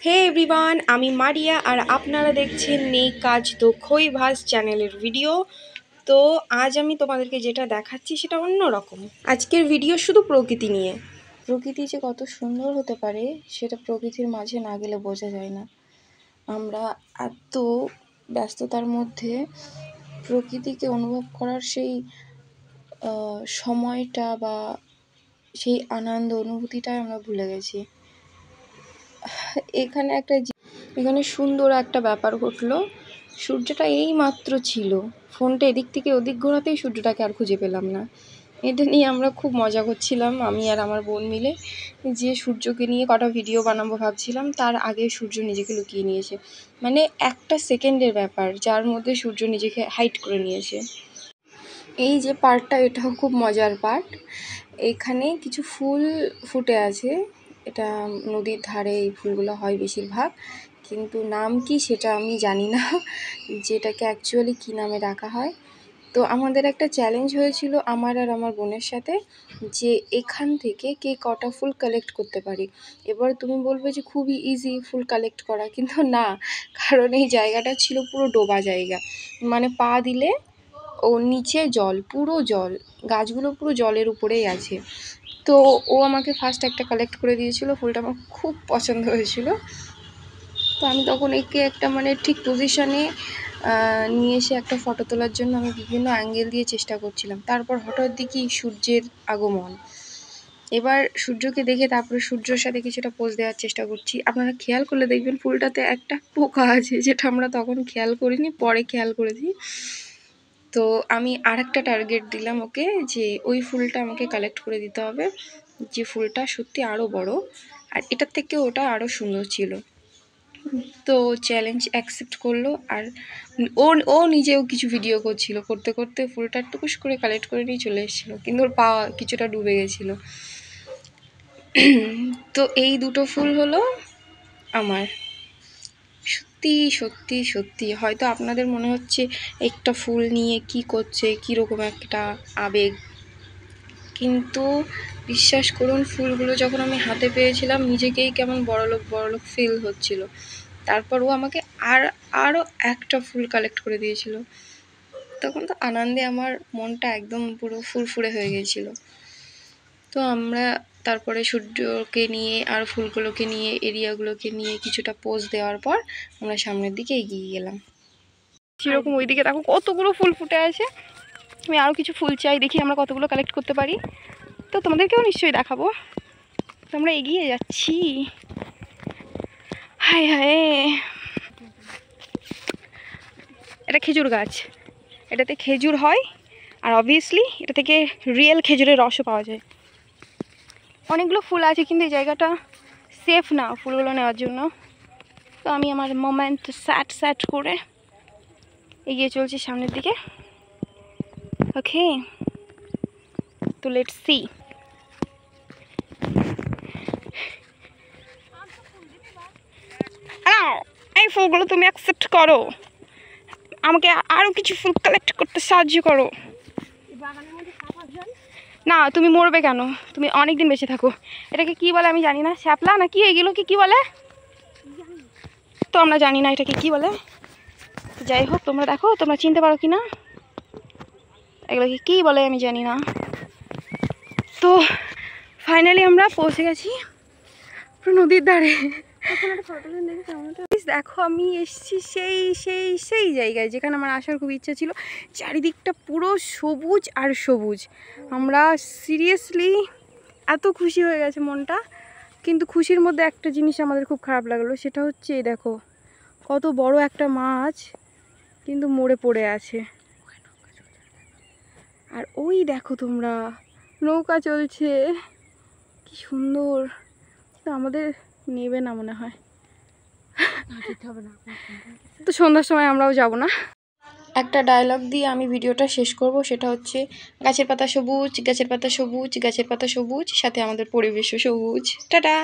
হে everyone, আমি মারিয়া আর আপনারা দেখছেন নেই কাজ তো খই ভাস চ্যানেলের ভিডিও। তো আজ আমি তোমাদেরকে যেটা দেখাচ্ছি সেটা অন্য রকম। আজকের ভিডিও শুধু প্রকৃতি নিয়ে। প্রকৃতি যে কত সুন্দর হতে পারে সেটা প্রকৃতির মাঝে না গেলে বোঝা যায় না। আমরা এত ব্যস্ততার মধ্যে প্রকৃতিকে অনুভব করার সেই সময়টা বা সেই আনন্দ অনুভূতিটাই আমরা ভুলে গেছি। এখানে সুন্দর একটা ব্যাপার ঘটলো। সূর্যটা এই মাত্র ছিল, ফোনটা এদিক থেকে ওদিক ঘোরাতেই সূর্যটাকে আর খুঁজে পেলাম না। এটা নিয়ে আমরা খুব মজা করছিলাম, আমি আর আমার বোন মিলে, যে সূর্যকে নিয়ে কটা ভিডিও বানাবো ভাবছিলাম, তার আগে সূর্য নিজেকে লুকিয়ে নিয়েছে। মানে একটা সেকেন্ডের ব্যাপার যার মধ্যে সূর্য নিজেকে হাইড করে নিয়েছে। এই যে পার্টটা, এটাও খুব মজার পার্ট। এখানে কিছু ফুল ফুটে আছে, এটা নদীর ধারে এই ফুলগুলো হয় বেশিরভাগ, কিন্তু নাম কি সেটা আমি জানি না, যেটাকে অ্যাকচুয়ালি কী নামে ডাকা হয়। তো আমাদের একটা চ্যালেঞ্জ হয়েছিল আমার আর আমার বোনের সাথে, যে এখান থেকে কে কটা ফুল কালেক্ট করতে পারি। এবার তুমি বলবে যে খুবই ইজি ফুল কালেক্ট করা, কিন্তু না, কারণ এই জায়গাটা ছিল পুরো ডোবা জায়গা, মানে পা দিলে ও নিচে জল, পুরো জল, গাছগুলো পুরো জলের উপরেই আছে। তো ও আমাকে ফার্স্ট একটা কালেক্ট করে দিয়েছিল, ফুলটা আমার খুব পছন্দ হয়েছিল। তো আমি তখন একে একটা মানে ঠিক পজিশনে নিয়ে এসে একটা ফটো তোলার জন্য আমি বিভিন্ন অ্যাঙ্গেল দিয়ে চেষ্টা করছিলাম। তারপর হঠাৎ দেখি সূর্যের আগমন। এবার সূর্যকে দেখে তারপরে সূর্যের সাথে কিছুটা পোজ দেওয়ার চেষ্টা করছি। আপনারা খেয়াল করলে দেখবেন ফুলটাতে একটা পোকা আছে, যেটা আমরা তখন খেয়াল করিনি, পরে খেয়াল করেছি। তো আমি আরেকটা টার্গেট দিলাম ওকে, যে ওই ফুলটা আমাকে কালেক্ট করে দিতে হবে, যে ফুলটা সত্যি আরও বড়, আর এটার থেকে ওটা আরও সুন্দর ছিল। তো চ্যালেঞ্জ অ্যাকসেপ্ট করলো, আর ও নিজেও কিছু ভিডিও করছিল, করতে করতে ফুলটা টুকুস করে কালেক্ট করে নিয়ে চলে এসেছিলো, কিন্তু ওর পা কিছুটা ডুবে গেছিলো। তো এই দুটো ফুল হলো আমার। সত্যি সত্যি সত্যি হয়তো আপনাদের মনে হচ্ছে একটা ফুল নিয়ে কি করছে, কীরকম একটা আবেগ, কিন্তু বিশ্বাস করুন ফুলগুলো যখন আমি হাতে পেয়েছিলাম নিজেকেই কেমন বড়লোক বড়লোক ফিল হচ্ছিল। তারপর ও আমাকে আরও একটা ফুল কালেক্ট করে দিয়েছিল, তখন তো আনন্দে আমার মনটা একদম পুরো ফুরফুরে হয়ে গিয়েছিল। তো আমরা তারপরে সূর্যকে নিয়ে আর ফুলগুলোকে নিয়ে এরিয়াগুলোকে নিয়ে কিছুটা পোজ দেওয়ার পর আমরা সামনের দিকে এগিয়ে গেলাম। সেরকম ওইদিকে দেখো কতগুলো ফুল ফুটে আছে, আমি আরও কিছু ফুল চাই, দেখি আমরা কতগুলো কালেক্ট করতে পারি। তো তোমাদেরকেও নিশ্চয়ই দেখাবো। তো আমরা এগিয়ে যাচ্ছি। হায় হায়, এটা খেজুর গাছ, এটাতে খেজুর হয়, আর অবভিয়াসলি এটা থেকে রিয়েল খেজুরের রসও পাওয়া যায়। অনেকগুলো ফুল আছে, কিন্তু এই জায়গাটা সেফ না ফুলগুলো নেওয়ার জন্য। তো আমি আমার মোমেন্ট স্যাট করে এগিয়ে চলছি সামনের দিকে। ওকে, তো লেটস সি। এই ফুলগুলো তুমি অ্যাকসেপ্ট করো, আমাকে আরও কিছু ফুল কালেক্ট করতে সাহায্য করো। না, তুমি মরবে কেন, তুমি অনেক দিন বেঁচে থাকো। এটাকে কি বলে আমি জানি না, শ্যাপলা না কি, এগুলোকে কি বলে তো আমরা জানি না এটাকে কি বলে। যাই হোক, তোমরা দেখো তোমরা চিনতে পারো কি না, এগুলোকে কি বলে আমি জানি না। তো ফাইনালি আমরা পৌঁছে গেছি পুরো নদীর ধারে। দেখো আমি এসেছি সেই সেই সেই জায়গায় যেখানে আমার আসার খুব ইচ্ছা ছিল। চারিদিকটা পুরো সবুজ আর সবুজ। আমরা সিরিয়াসলি এত খুশি হয়ে গেছে মনটা, কিন্তু খুশির মধ্যে একটা জিনিস আমাদের খুব খারাপ লাগলো, সেটা হচ্ছে দেখো কত বড় একটা মাছ কিন্তু মরে পড়ে আছে। আর ওই দেখো তোমরা নৌকা চলছে, কি সুন্দর। তো আমাদের নেবে না মনে হয়, তো সন্ধ্যার সময় আমরাও যাব না। একটা ডায়লগ দিয়ে আমি ভিডিওটা শেষ করব, সেটা হচ্ছে গাছের পাতা সবুজ, গাছের পাতা সবুজ, গাছের পাতা সবুজ, সাথে আমাদের পরিবেশও সবুজ। টাটা।